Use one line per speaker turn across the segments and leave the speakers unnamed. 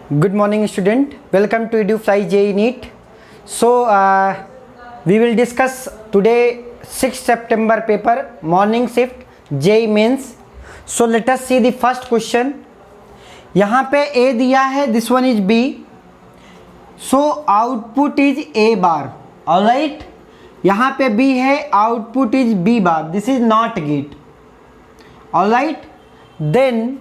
Good morning student, welcome to EduFly JEE NEET. So we will discuss today 6 September paper morning shift JEE Mains. So let us see the first question. यहाँ पे A दिया है, this one is B. So output is A bar, alright. यहाँ पे B है, output is B bar. This is not gate, alright. Then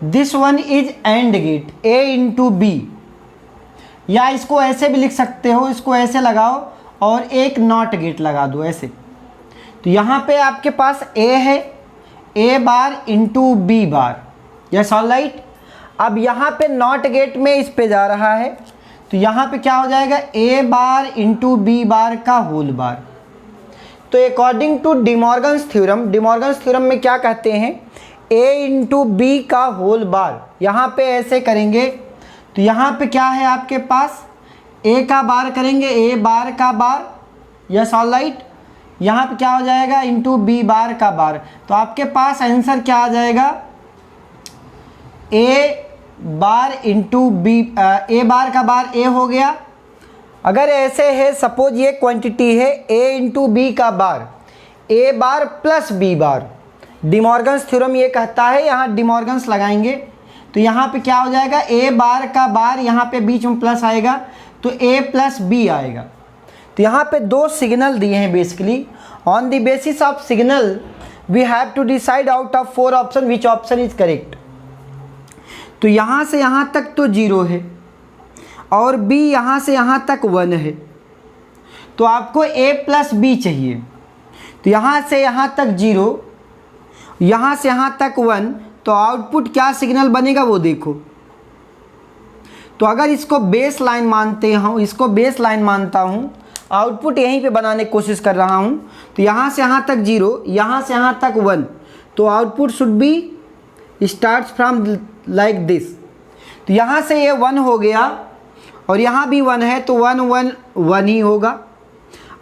this one is and gate A into B, या इसको ऐसे भी लिख सकते हो, इसको ऐसे लगाओ और एक नॉट गेट लगा दो ऐसे। तो यहाँ पे आपके पास A है, A bar into B bar, yes alright. अब यहाँ पे नॉट गेट में इस पे जा रहा है, तो यहाँ पे क्या हो जाएगा, A bar into B bar का होल बार। तो अकॉर्डिंग टू डिमॉर्गन्स थ्योरम में क्या कहते हैं, A इंटू बी का होल बार। यहाँ पे ऐसे करेंगे तो यहाँ पे क्या है आपके पास, A का बार करेंगे, A बार का बार, यस ऑलराइट। यहाँ पे क्या हो जाएगा, इंटू बी बार का बार। तो आपके पास आंसर क्या आ जाएगा, A bar into B, A bar का बार A हो गया। अगर ऐसे है, सपोज ये क्वांटिटी है A इंटू बी का bar, A bar plus B bar. De Morgan's theorem ये कहता है, यहाँ डिमॉर्गन्स लगाएंगे तो यहाँ पे क्या हो जाएगा, A बार का बार, यहाँ पे बीच में प्लस आएगा तो A प्लस बी आएगा। तो यहाँ पे दो सिग्नल दिए हैं basically. On the basis of signal we have to decide out of 4 option which option is correct. तो यहाँ से यहाँ तक तो 0 है और B यहाँ से यहाँ तक 1 है, तो आपको A प्लस बी चाहिए। तो यहाँ से यहाँ तक 0, यहाँ से यहाँ तक 1, तो आउटपुट क्या सिग्नल बनेगा वो देखो। तो अगर इसको बेस लाइन मानते हूँ, इसको बेस लाइन मानता हूँ, आउटपुट यहीं पे बनाने की कोशिश कर रहा हूँ। तो यहाँ से यहाँ तक 0, यहाँ से यहाँ तक 1, तो output should be starts from like this. तो यहाँ से ये 1 हो गया और यहाँ भी 1 है, तो 1 1 1 ही होगा।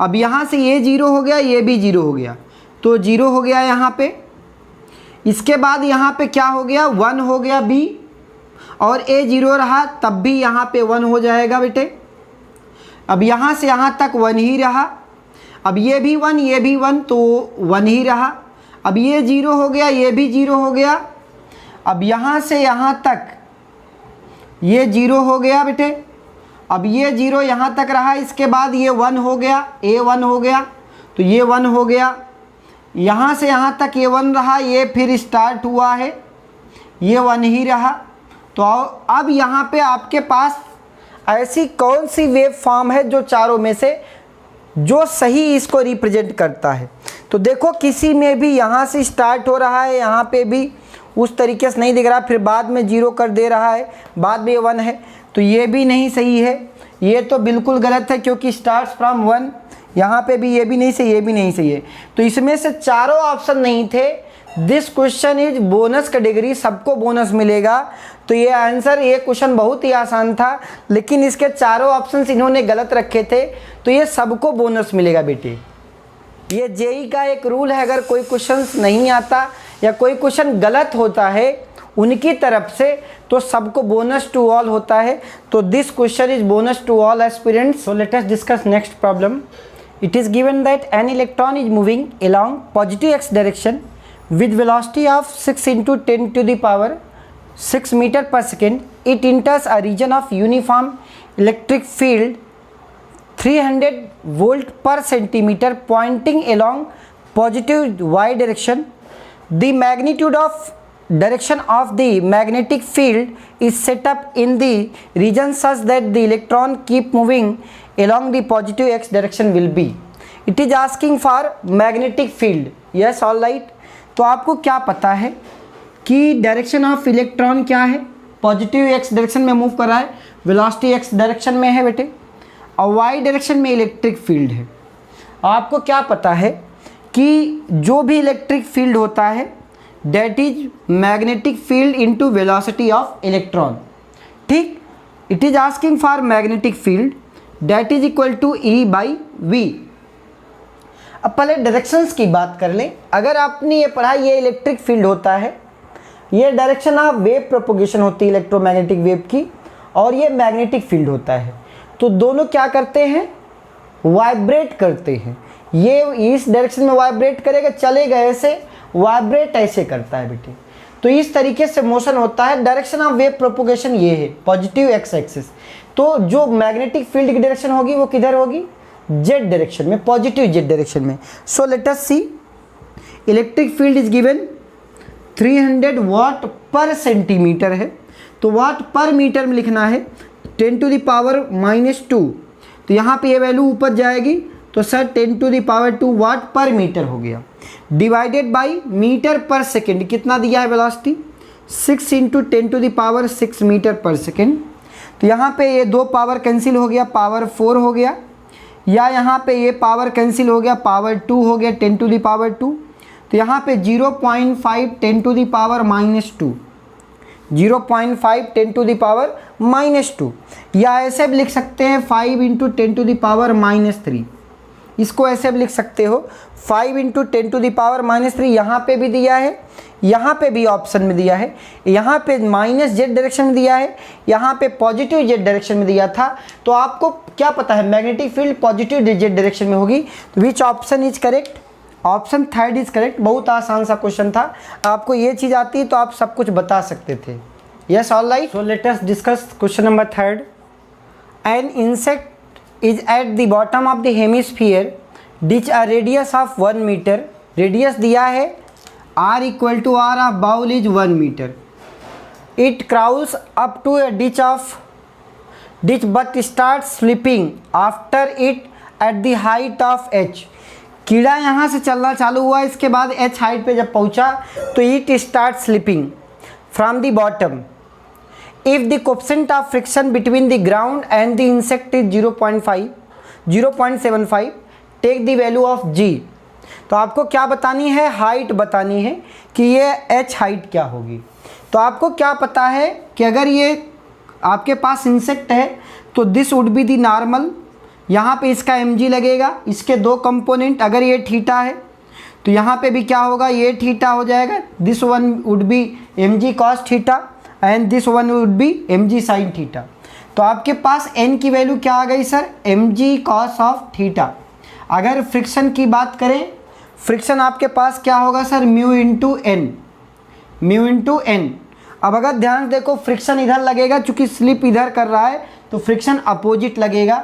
अब यहाँ से ये 0 हो गया, ये भी 0 हो गया, तो 0 हो गया यहाँ पे। इसके बाद यहाँ पे क्या हो गया, 1 हो गया B, और A 0 रहा, तब भी यहाँ पे 1 हो जाएगा बेटे। अब यहाँ से यहाँ तक 1 ही रहा, अब ये भी 1, ये भी 1, तो 1 ही रहा। अब ये 0 हो गया, ये भी 0 हो गया। अब यहाँ से यहाँ तक ये 0 हो गया बेटे। अब ये 0 यहाँ तक रहा, इसके बाद ये 1 हो गया, A 1 हो गया, तो ये 1 हो गया। यहाँ से यहाँ तक ये 1 रहा, ये फिर स्टार्ट हुआ है, ये 1 ही रहा। तो अब यहाँ पे आपके पास ऐसी कौन सी वेव फॉर्म है जो चारों में से जो सही इसको रिप्रेजेंट करता है। तो देखो किसी में भी यहाँ से स्टार्ट हो रहा है, यहाँ पे भी उस तरीके से नहीं दिख रहा, फिर बाद में 0 कर दे रहा है, बाद में 1 है, तो ये भी नहीं सही है। ये तो बिल्कुल गलत है क्योंकि स्टार्ट्स फ्रॉम 1, यहाँ पे भी ये भी नहीं सही, ये भी नहीं सही है। तो इसमें से चारों ऑप्शन नहीं थे। This question is bonus category, सबको बोनस मिलेगा। तो ये आंसर, ये क्वेश्चन बहुत ही आसान था, लेकिन इसके चारों ऑप्शन इन्होंने गलत रखे थे, तो ये सबको बोनस मिलेगा बेटे। ये जेई का एक रूल है, अगर कोई क्वेश्चन नहीं आता या कोई क्वेश्चन गलत होता है उनकी तरफ से, तो सबको बोनस टू ऑल होता है। तो this question is bonus to all aspirants. So let us discuss next problem. It is given that an electron is moving along positive x direction with velocity of 6 into 10 to the power 6 meter per second. It enters a region of uniform electric field 300 volt per centimeter pointing along positive y direction. The magnitude of direction of the magnetic field is set up in the region such that the electron keep moving along the positive x direction will be. It is asking for magnetic field. Yes, all right. तो आपको क्या पता है कि direction of electron क्या है, positive x direction में move कर रहा है, वेलोसिटी एक्स डायरेक्शन में है बेटे, और वाई डायरेक्शन में इलेक्ट्रिक फील्ड है। आपको क्या पता है कि जो भी इलेक्ट्रिक फील्ड होता है that is magnetic field into velocity of electron. ठीक, it is asking for magnetic field that is equal to E by V. अब पहले डायरेक्शंस की बात कर लें। अगर आपने ये पढ़ा, ये इलेक्ट्रिक फील्ड होता है, ये डायरेक्शन ऑफ वेव प्रोपोगेशन होती है इलेक्ट्रोमैग्नेटिक वेव की, और ये मैग्नेटिक फील्ड होता है। तो दोनों क्या करते हैं, वाइब्रेट करते हैं। ये इस डायरेक्शन में वाइब्रेट करेगा, चलेगा ऐसे, वाइब्रेट ऐसे करता है बेटे। तो इस तरीके से मोशन होता है। डायरेक्शन ऑफ वेव प्रोपोगेशन ये है, पॉजिटिव एक्स एक्सिस। तो जो मैग्नेटिक फील्ड की डायरेक्शन होगी वो किधर होगी, जेड डायरेक्शन में, पॉजिटिव जेड डायरेक्शन में। So let us see, electric field is given 300 watt पर सेंटीमीटर है। तो वाट पर मीटर में लिखना है 10⁻⁻²। तो यहाँ पे ये वैल्यू ऊपर जाएगी, तो सर 10⁻² वाट पर मीटर हो गया, डिवाइडेड बाई मीटर पर सेकेंड। कितना दिया है वेलोसिटी, 6 × 10⁻6 मीटर पर सेकेंड। तो यहाँ पे ये 2 पावर कैंसिल हो गया, पावर 4 हो गया, या यहाँ पे ये पावर कैंसिल हो गया, पावर 2 हो गया 10⁻²। तो यहाँ पे 0.5 10⁻⁻², 0.5 10⁻⁻², या ऐसे भी लिख सकते हैं 5 × 10⁻⁻3। इसको ऐसे भी लिख सकते हो 5 × 10⁻⁻3। यहाँ पे भी दिया है, यहाँ पे भी ऑप्शन में दिया है, यहाँ पे माइनस जेड डायरेक्शन में दिया है, यहाँ पे पॉजिटिव जेड डायरेक्शन में दिया था। तो आपको क्या पता है magnetic field positive Z direction में होगी। तो which option is correct, option third is correct. बहुत आसान सा क्वेश्चन था, आपको ये चीज़ आती है तो आप सब कुछ बता सकते थे। Yes, all right. So let us discuss question number third. An insect is at the bottom of the hemisphere ditch a radius of 1 metre. Radius दिया है r = r of bowl is 1 metre. It crawls up to a ditch but starts slipping after it at the height of h। कीड़ा यहाँ से चलना चालू हुआ, इसके बाद h हाइट पे जब पहुँचा तो it start slipping from the bottom. If the coefficient of friction between the ground and the insect is 0.75, take the value of g। तो आपको क्या बतानी है, हाइट बतानी है कि ये h हाइट क्या होगी। तो आपको क्या पता है कि अगर ये आपके पास इंसेक्ट है तो this would be the normal, यहाँ पे इसका mg लगेगा, इसके 2 कंपोनेंट। अगर ये थीटा है तो यहाँ पे भी क्या होगा, ये थीटा हो जाएगा। This one would be mg cos theta and this one would be mg sin theta. तो आपके पास n की वैल्यू क्या आ गई sir, mg cos of theta. अगर फ्रिक्शन की बात करें, फ्रिक्शन आपके पास क्या होगा सर, म्यू इंटू एन। अब अगर ध्यान देखो, फ्रिक्शन इधर लगेगा, चूंकि स्लिप इधर कर रहा है तो फ्रिक्शन अपोजिट लगेगा।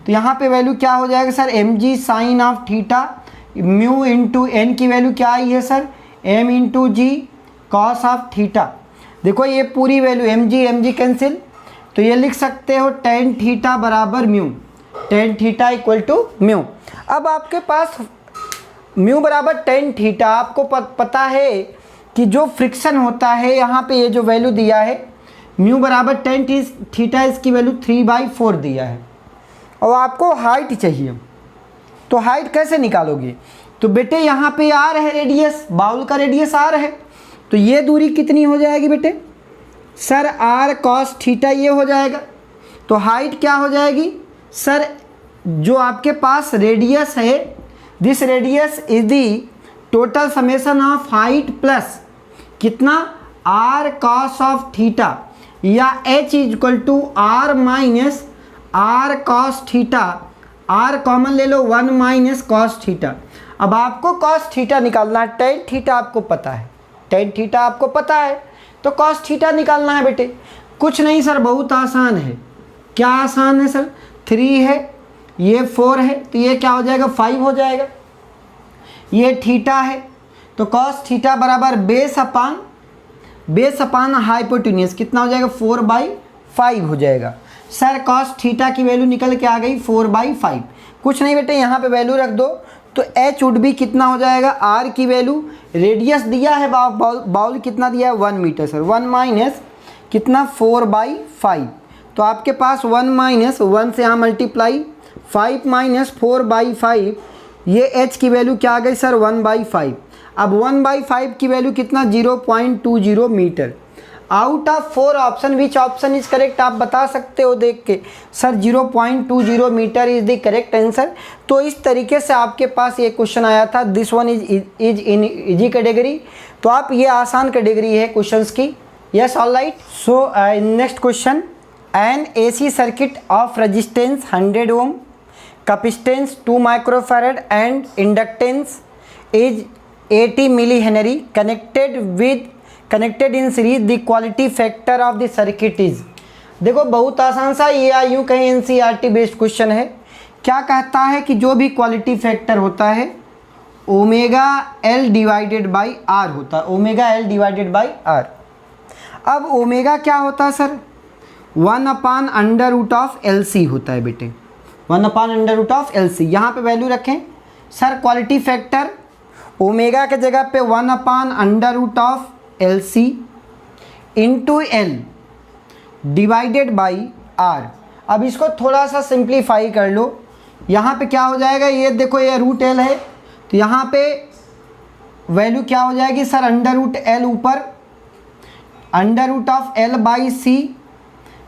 तो यहाँ पे वैल्यू क्या हो जाएगा sir, mg sine of theta, mu into N की वैल्यू क्या आई है sir, m into g cos of theta. देखो ये पूरी वैल्यू mg कैंसिल, तो ये लिख सकते हो टेन थीटा बराबर mu, tan theta equal to mu. अब आपके पास म्यू बराबर टेन थीटा, आपको पता है कि जो फ्रिक्शन होता है यहाँ पे ये जो वैल्यू दिया है म्यू बराबर टेन थीटा, इसकी वैल्यू 3/4 दिया है। और आपको हाइट चाहिए, तो हाइट कैसे निकालोगे। तो बेटे यहाँ पे आर है रेडियस, बाउल का रेडियस आर है, तो ये दूरी कितनी हो जाएगी बेटे सर, आर कॉस थीटा ये हो जाएगा। तो हाइट क्या हो जाएगी सर, जो आपके पास रेडियस है, this radius is the total summation of height plus कितना, आर कॉस ऑफ थीटा, या h equal to R minus R cos theta. R common ले लो, 1 माइनस कॉस थीटा। अब आपको कॉस थीटा निकालना है, टेन थीटा आपको पता है, टेन थीटा आपको पता है, तो कॉस थीटा निकालना है बेटे। कुछ नहीं सर, बहुत आसान है। क्या आसान है सर, 3 है, ये 4 है, तो ये क्या हो जाएगा 5 हो जाएगा। ये थीटा है तो कॉस थीटा बराबर बेस अपान हाइपोटेन्यूज कितना हो जाएगा, 4/5 हो जाएगा। सर कॉस थीटा की वैल्यू निकल के आ गई 4/5। कुछ नहीं बेटे, यहाँ पे वैल्यू रख दो, तो h वुड भी कितना हो जाएगा, r की वैल्यू, रेडियस दिया है बाउल कितना दिया है 1 मीटर सर, 1 माइनस कितना 4/5। तो आपके पास 1 माइनस 1 से यहाँ मल्टीप्लाई, 5 माइनस 4/5, ये h की वैल्यू क्या आ गई सर 1/5। अब 1/5 की वैल्यू कितना 0.20 metre. Out of 4 option which option is correct, आप बता सकते हो देख के sir 0.20 metre is the correct answer. तो इस तरीके से आपके पास ये क्वेश्चन आया था, this one is in easy category. तो आप ये आसान कैटेगरी है क्वेश्चंस की। Yes all right. So next question, an AC circuit of resistance 100 ohm, capacitance 2 microfarad and inductance is 80 millihenry connected in series, the quality factor of the circuit is. देखो बहुत आसान सा ये, या यूँ कहीं NCERT बेस्ड क्वेश्चन है। क्या कहता है कि जो भी क्वालिटी फैक्टर होता है omega L divided by R होता है, omega L divided by R। अब ओमेगा क्या होता है सर, 1/√LC होता है बेटे, 1/√LC। यहाँ पे वैल्यू रखें सर, क्वालिटी फैक्टर ओमेगा के जगह पे 1/√LC into L divided by R। अब इसको थोड़ा सा सिंप्लीफाई कर लो, यहाँ पे क्या हो जाएगा, ये देखो ये √L है, तो यहाँ पे वैल्यू क्या हो जाएगी सर, √L ऊपर √L/C,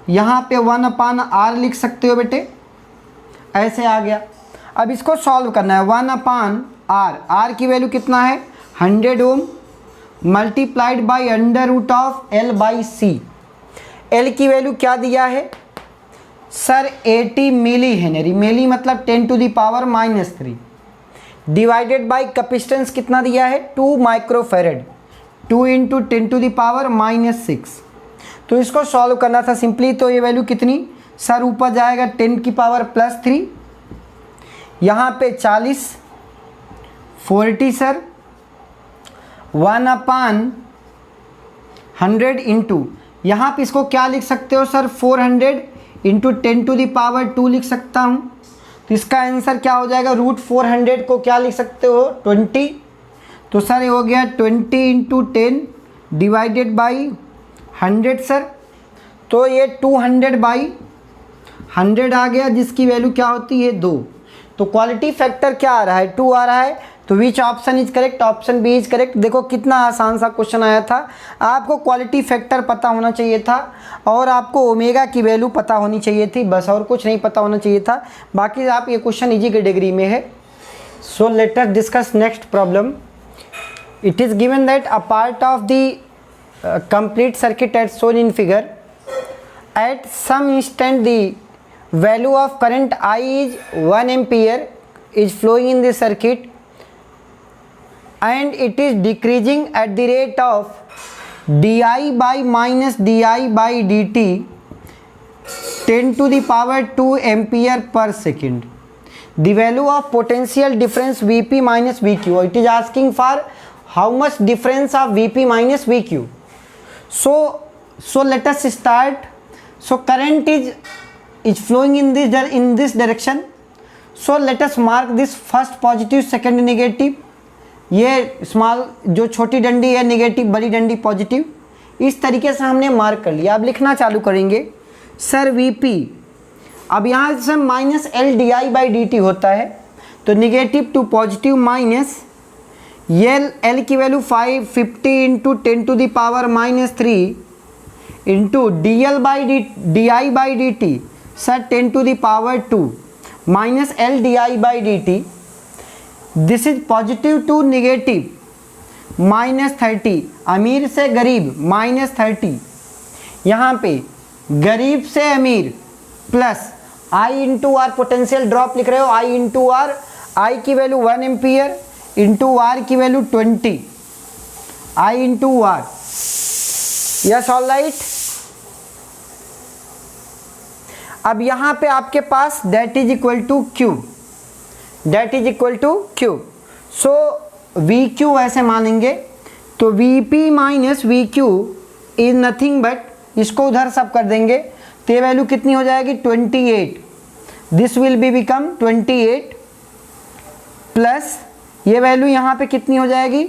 यहाँ पे 1/R लिख सकते हो बेटे, ऐसे आ गया। अब इसको सॉल्व करना है, 1/R, R की वैल्यू कितना है 100 ओम मल्टीप्लाइड बाई √L/C। L की वैल्यू क्या दिया है सर 80 मिली हेनरी, मिली मतलब 10⁻³ डिवाइडेड बाई कैपेसिटेंस कितना दिया है 2 माइक्रोफैरड, 2 × 10⁻⁻6। तो इसको सॉल्व करना था सिंपली, तो ये वैल्यू कितनी सर, ऊपर जाएगा 10⁻+3, यहाँ पे 40 40 सर 1/100 इंटू, यहाँ पे इसको क्या लिख सकते हो सर 400 इंटू 10⁻² लिख सकता हूँ। तो इसका आंसर क्या हो जाएगा, √400 को क्या लिख सकते हो 20। तो सर ये हो गया 20 × 10 डिवाइडेड बाई 100 सर, तो ये 200/100 आ गया, जिसकी वैल्यू क्या होती है 2। तो क्वालिटी फैक्टर क्या आ रहा है 2 आ रहा है। तो which option is correct, option B is correct. देखो कितना आसान सा क्वेश्चन आया था, आपको क्वालिटी फैक्टर पता होना चाहिए था और आपको ओमेगा की वैल्यू पता होनी चाहिए थी, बस और कुछ नहीं पता होना चाहिए था। बाकी आप ये क्वेश्चन इजी कैटेगरी में है। सो let us discuss next problem. It is given that a part of the complete circuit as shown in figure, at some instant the value of current I is 1 ampere is flowing in the circuit and it is decreasing at the rate of di by minus di by dt 10⁻² ampere per second. The value of potential difference Vp minus Vq, it is asking for how much difference of Vp minus Vq. So let us start. So current is flowing in this direction. So let us mark this first positive, second negative. ये small जो छोटी डंडी है negative, बड़ी डंडी positive, इस तरीके से हमने मार्क कर लिया। अब लिखना चालू करेंगे सर Vp। अब यहाँ से -LdI/dt होता है, तो negative to positive minus L की value 550 × 10⁻³ into DI/dt sir 10⁻² minus LdI/dt। This is positive to negative -30, अमीर से गरीब -30, यहाँ पे गरीब से अमीर plus I × R, potential drop लिख रहे हो I × R, I की वैल्यू 1 एम्पियर इंटू R की value 20, I × R। Yes all right. अब यहाँ पे आपके पास that is equal to Q, that is equal to Q। So VQ ऐसे मानेंगे, तो VP minus VQ is nothing but, इसको उधर सब कर देंगे तो ये वैल्यू कितनी हो जाएगी 28। This will be become 28 plus ये वैल्यू यहाँ पे कितनी हो जाएगी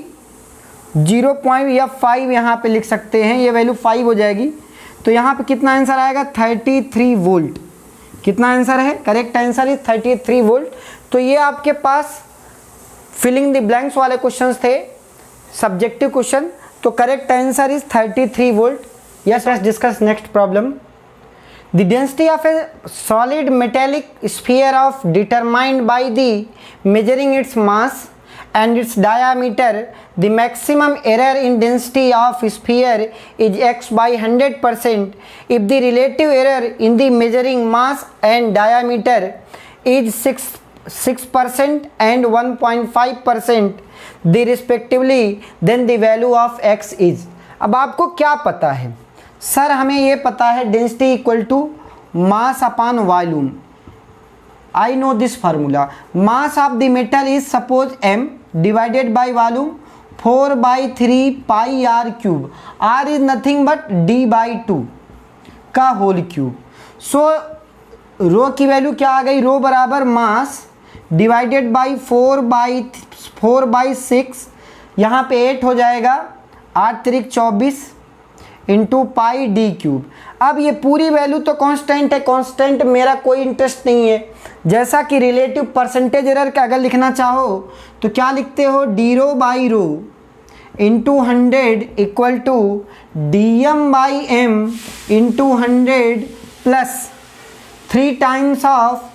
0.5 यहाँ पे लिख सकते हैं, ये वैल्यू 5 हो जाएगी। तो यहाँ पे कितना आंसर आएगा 33 वोल्ट। कितना आंसर है, करेक्ट आंसर इज 33 वोल्ट। तो ये आपके पास फिलिंग द ब्लैंक्स वाले क्वेश्चंस थे, सब्जेक्टिव क्वेश्चन। तो correct answer is 33 volt. Yes, let's discuss next problem. The density of a solid metallic sphere of determined by the measuring its mass and its diameter. The maximum error in density of sphere is x by 100%. If the relative error in the measuring mass and diameter is 6% and 1.5% the respectively, then the value of x is. अब आपको क्या पता है sir? हमें ये पता है density equal to mass upon volume. I know this formula. Mass of the metal is suppose m divided by volume 4/3 pi r cube. r is nothing but d/2 का होल क्यूब. सो रो की value क्या आ गई? रो बराबर mass divided by 4/6, यहाँ पे 8 हो जाएगा, 8 त्रिक 24 इंटू पाई डी क्यूब. अब ये पूरी वैल्यू तो कांस्टेंट है. कांस्टेंट मेरा कोई इंटरेस्ट नहीं है. जैसा कि रिलेटिव परसेंटेज एरर का अगर लिखना चाहो तो क्या लिखते हो? D rho by rho into 100 equal to d m by m into 100 plus 3 times of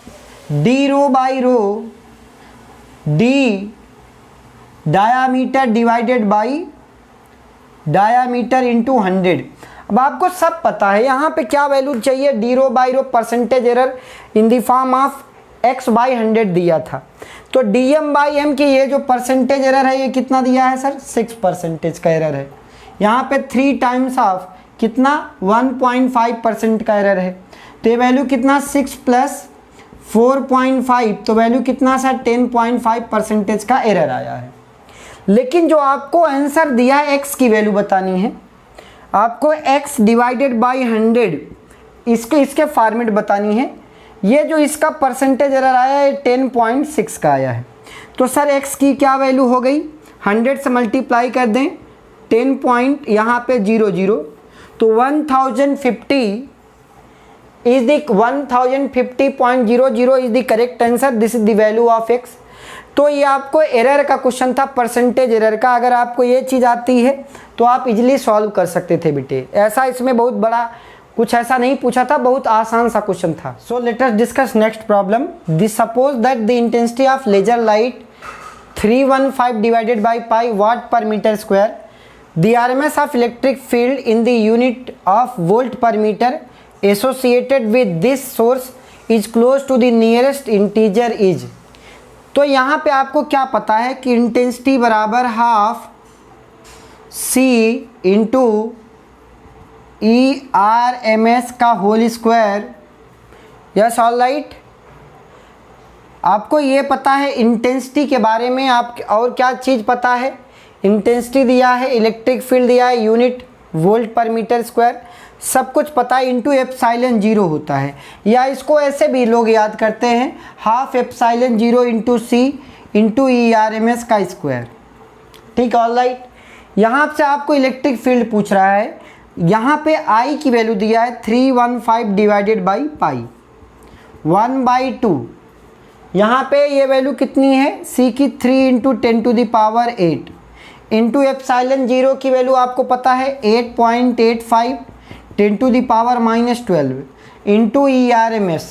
d rho by rho d diameter divided by diameter into 100. अब आपको सब पता है यहाँ पे क्या वैल्यू चाहिए. D rho by rho percentage error in the form of x by 100 दिया था. तो डी एम बाई एम की ये जो परसेंटेज एरर है ये कितना दिया है सर? 6% का एरर है. यहाँ पे 3 टाइम्स ऑफ कितना? 1.5% का एरर है. तो ये वैल्यू कितना? 6 प्लस 4.5, तो वैल्यू कितना सर? 10.5% का एरर आया है. लेकिन जो आपको आंसर दिया है x की वैल्यू बतानी है आपको. x डिवाइडेड बाई 100 इसके फॉर्मेट बतानी है. ये जो इसका परसेंटेज एरर आया है 10.6 का आया है. तो सर x की क्या वैल्यू हो गई? 100 से मल्टीप्लाई कर दें 10 पॉइंट यहाँ पे 00, तो 1050 is the 1050.00 is the correct answer. This is the value of x. तो ये आपको एरर का क्वेश्चन था, परसेंटेज एरर का. अगर आपको ये चीज़ आती है तो आप इजीली सॉल्व कर सकते थे बेटे. ऐसा इसमें बहुत बड़ा कुछ ऐसा नहीं पूछा था, बहुत आसान सा क्वेश्चन था. So let us discuss next problem. This suppose that the intensity of laser light 315 divided by pi watt per metre square. The RMS of electric field in the unit of volt per metre associated with this source is close to the nearest integer is. तो यहाँ पे आपको क्या पता है कि intensity बराबर half C into ERMS का whole square. Yes, all right. आपको ये पता है इंटेंसिटी के बारे में. आप और क्या चीज़ पता है? इंटेंसिटी दिया है, इलेक्ट्रिक फील्ड दिया है, unit volt per metre square, सब कुछ पता है. इंटू एप्सिलॉन 0 होता है, या इसको ऐसे भी लोग याद करते हैं, half epsilon 0 into C into ERMS का स्क्वायर. ठीक, ऑल राइट. यहाँ से आपको इलेक्ट्रिक फील्ड पूछ रहा है. यहाँ पे I की वैल्यू दिया है 315 डिवाइडेड बाई पाई 1/2. यहाँ पे ये वैल्यू कितनी है? C की 3 इंटू 10⁸ इंटू एप्सिलॉन 0 की वैल्यू आपको पता है 8.85 10⁻⁻12 इंटू ERMS.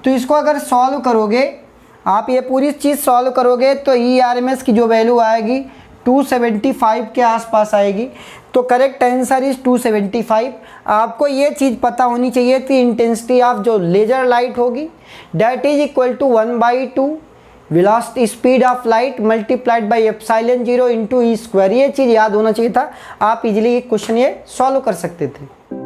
तो इसको अगर सॉल्व करोगे आप, ये पूरी चीज़ सॉल्व करोगे तो ERMS की जो वैल्यू आएगी 275 के आसपास आएगी. तो करेक्ट आंसर इज 275. आपको ये चीज़ पता होनी चाहिए थी. इंटेंसिटी ऑफ जो लेजर लाइट होगी that is equal to 1/2 velocity speed of light multiplied by epsilon 0 into E square. ये चीज़ याद होना चाहिए था. आप इजीली क्वेश्चन ये सॉल्व कर सकते थे.